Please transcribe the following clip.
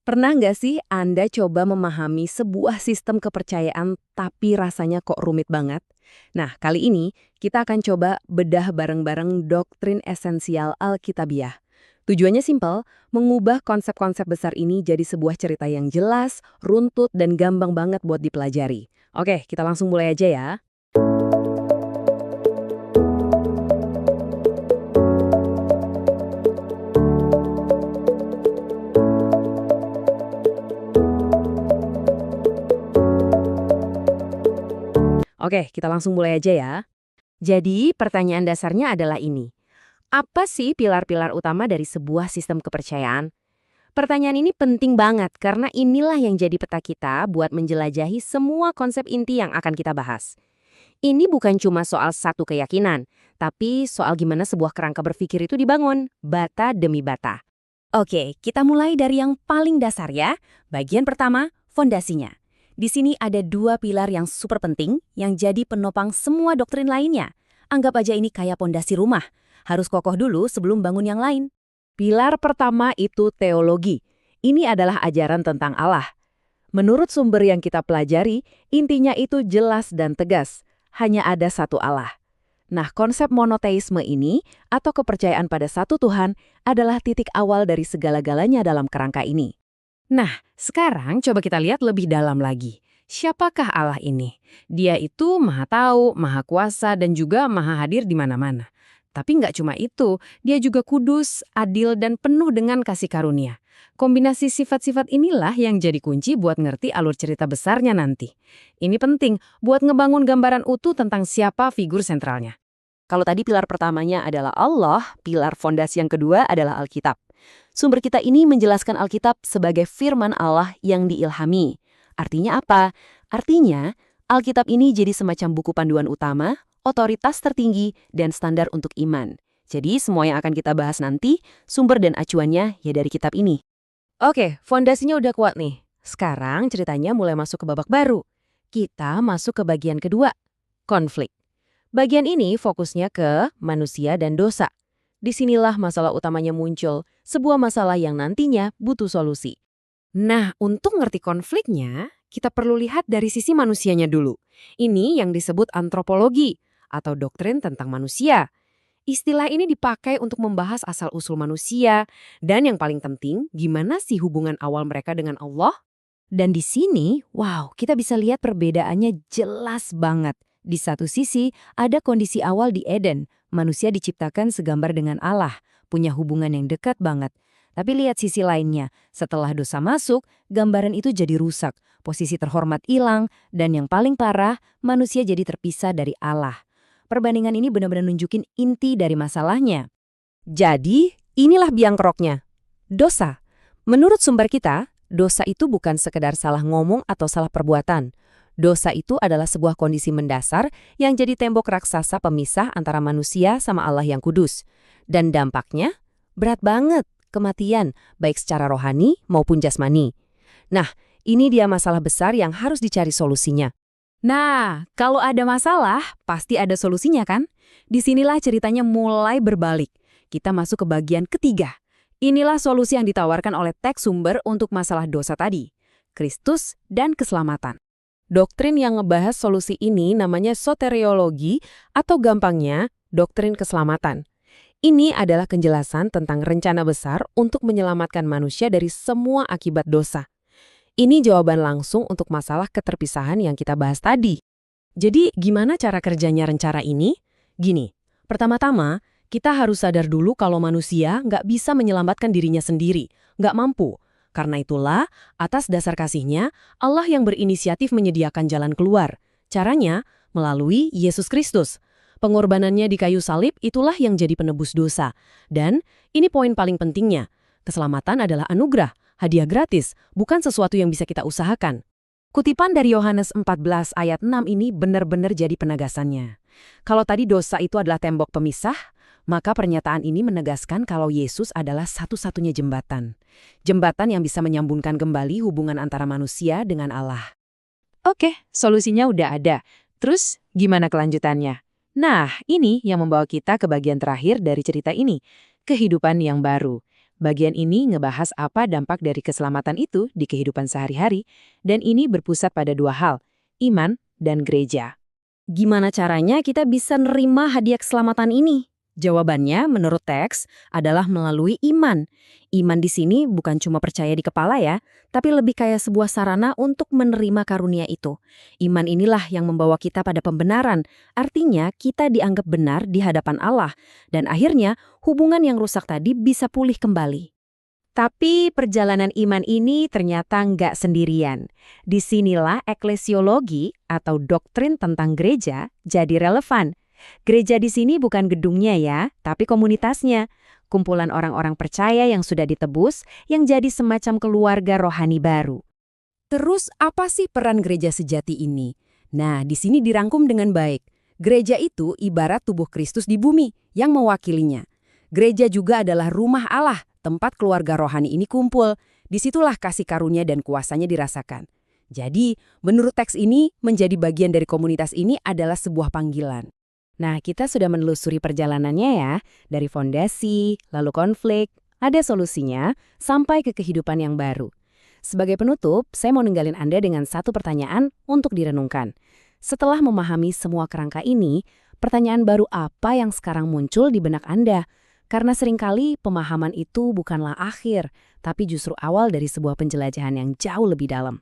Pernah nggak sih Anda coba memahami sebuah sistem kepercayaan tapi rasanya kok rumit banget? Nah, kali ini kita akan coba bedah bareng-bareng doktrin esensial Alkitabiah. Tujuannya simpel, mengubah konsep-konsep besar ini jadi sebuah cerita yang jelas, runtut, dan gampang banget buat dipelajari. Oke, kita langsung mulai aja ya. Oke, kita langsung mulai aja ya. Jadi, pertanyaan dasarnya adalah ini. Apa sih pilar-pilar utama dari sebuah sistem kepercayaan? Pertanyaan ini penting banget karena inilah yang jadi peta kita buat menjelajahi semua konsep inti yang akan kita bahas. Ini bukan cuma soal satu keyakinan, tapi soal gimana sebuah kerangka berpikir itu dibangun, bata demi bata. Oke, kita mulai dari yang paling dasar ya. Bagian pertama, fondasinya. Di sini ada dua pilar yang super penting yang jadi penopang semua doktrin lainnya. Anggap aja ini kayak pondasi rumah. Harus kokoh dulu sebelum bangun yang lain. Pilar pertama itu teologi. Ini adalah ajaran tentang Allah. Menurut sumber yang kita pelajari, intinya itu jelas dan tegas. Hanya ada satu Allah. Nah, konsep monoteisme ini, atau kepercayaan pada satu Tuhan, adalah titik awal dari segala-galanya dalam kerangka ini. Nah, sekarang coba kita lihat lebih dalam lagi. Siapakah Allah ini? Dia itu maha tahu, maha kuasa, dan juga maha hadir di mana-mana. Tapi nggak cuma itu, dia juga kudus, adil, dan penuh dengan kasih karunia. Kombinasi sifat-sifat inilah yang jadi kunci buat ngerti alur cerita besarnya nanti. Ini penting buat ngebangun gambaran utuh tentang siapa figur sentralnya. Kalau tadi pilar pertamanya adalah Allah, pilar fondasi yang kedua adalah Alkitab. Sumber kita ini menjelaskan Alkitab sebagai firman Allah yang diilhami. Artinya apa? Artinya, Alkitab ini jadi semacam buku panduan utama, otoritas tertinggi, dan standar untuk iman. Jadi semua yang akan kita bahas nanti, sumber dan acuannya ya dari kitab ini. Oke, fondasinya udah kuat nih. Sekarang ceritanya mulai masuk ke babak baru. Kita masuk ke bagian kedua, konflik. Bagian ini fokusnya ke manusia dan dosa. Disinilah masalah utamanya muncul, sebuah masalah yang nantinya butuh solusi. Nah, untuk ngerti konfliknya, kita perlu lihat dari sisi manusianya dulu. Ini yang disebut antropologi, atau doktrin tentang manusia. Istilah ini dipakai untuk membahas asal-usul manusia, dan yang paling penting, gimana sih hubungan awal mereka dengan Allah? Dan di sini, wow, kita bisa lihat perbedaannya jelas banget. Di satu sisi, ada kondisi awal di Eden. Manusia diciptakan segambar dengan Allah, punya hubungan yang dekat banget. Tapi lihat sisi lainnya, setelah dosa masuk, gambaran itu jadi rusak, posisi terhormat hilang, dan yang paling parah, manusia jadi terpisah dari Allah. Perbandingan ini benar-benar nunjukin inti dari masalahnya. Jadi, inilah biang keroknya. Dosa. Menurut sumber kita, dosa itu bukan sekedar salah ngomong atau salah perbuatan. Dosa itu adalah sebuah kondisi mendasar yang jadi tembok raksasa pemisah antara manusia sama Allah yang kudus. Dan dampaknya berat banget, kematian, baik secara rohani maupun jasmani. Nah, ini dia masalah besar yang harus dicari solusinya. Nah, kalau ada masalah, pasti ada solusinya kan? Disinilah ceritanya mulai berbalik. Kita masuk ke bagian ketiga. Inilah solusi yang ditawarkan oleh teks sumber untuk masalah dosa tadi. Kristus dan keselamatan. Doktrin yang ngebahas solusi ini namanya soteriologi atau gampangnya doktrin keselamatan. Ini adalah penjelasan tentang rencana besar untuk menyelamatkan manusia dari semua akibat dosa. Ini jawaban langsung untuk masalah keterpisahan yang kita bahas tadi. Jadi, gimana cara kerjanya rencana ini? Gini, pertama-tama, kita harus sadar dulu kalau manusia nggak bisa menyelamatkan dirinya sendiri, nggak mampu. Karena itulah, atas dasar kasihnya, Allah yang berinisiatif menyediakan jalan keluar. Caranya, melalui Yesus Kristus. Pengorbanannya di kayu salib itulah yang jadi penebus dosa. Dan, ini poin paling pentingnya, keselamatan adalah anugerah. Hadiah gratis, bukan sesuatu yang bisa kita usahakan. Kutipan dari Yohanes 14 ayat 6 ini benar-benar jadi penegasannya. Kalau tadi dosa itu adalah tembok pemisah, maka pernyataan ini menegaskan kalau Yesus adalah satu-satunya jembatan. Jembatan yang bisa menyambungkan kembali hubungan antara manusia dengan Allah. Oke, solusinya udah ada. Terus, gimana kelanjutannya? Nah, ini yang membawa kita ke bagian terakhir dari cerita ini, kehidupan yang baru. Bagian ini ngebahas apa dampak dari keselamatan itu di kehidupan sehari-hari, dan ini berpusat pada dua hal, iman dan gereja. Gimana caranya kita bisa nerima hadiah keselamatan ini? Jawabannya, menurut teks, adalah melalui iman. Iman di sini bukan cuma percaya di kepala ya, tapi lebih kayak sebuah sarana untuk menerima karunia itu. Iman inilah yang membawa kita pada pembenaran, artinya kita dianggap benar di hadapan Allah, dan akhirnya hubungan yang rusak tadi bisa pulih kembali. Tapi perjalanan iman ini ternyata nggak sendirian. Disinilah eklesiologi atau doktrin tentang gereja jadi relevan. Gereja di sini bukan gedungnya ya, tapi komunitasnya. Kumpulan orang-orang percaya yang sudah ditebus, yang jadi semacam keluarga rohani baru. Terus apa sih peran gereja sejati ini? Nah, di sini dirangkum dengan baik. Gereja itu ibarat tubuh Kristus di bumi yang mewakilinya. Gereja juga adalah rumah Allah, tempat keluarga rohani ini kumpul. Disitulah kasih karunia dan kuasanya dirasakan. Jadi, menurut teks ini, menjadi bagian dari komunitas ini adalah sebuah panggilan. Nah, kita sudah menelusuri perjalanannya ya, dari fondasi, lalu konflik, ada solusinya, sampai ke kehidupan yang baru. Sebagai penutup, saya mau ninggalin Anda dengan satu pertanyaan untuk direnungkan. Setelah memahami semua kerangka ini, pertanyaan baru apa yang sekarang muncul di benak Anda? Karena seringkali pemahaman itu bukanlah akhir, tapi justru awal dari sebuah penjelajahan yang jauh lebih dalam.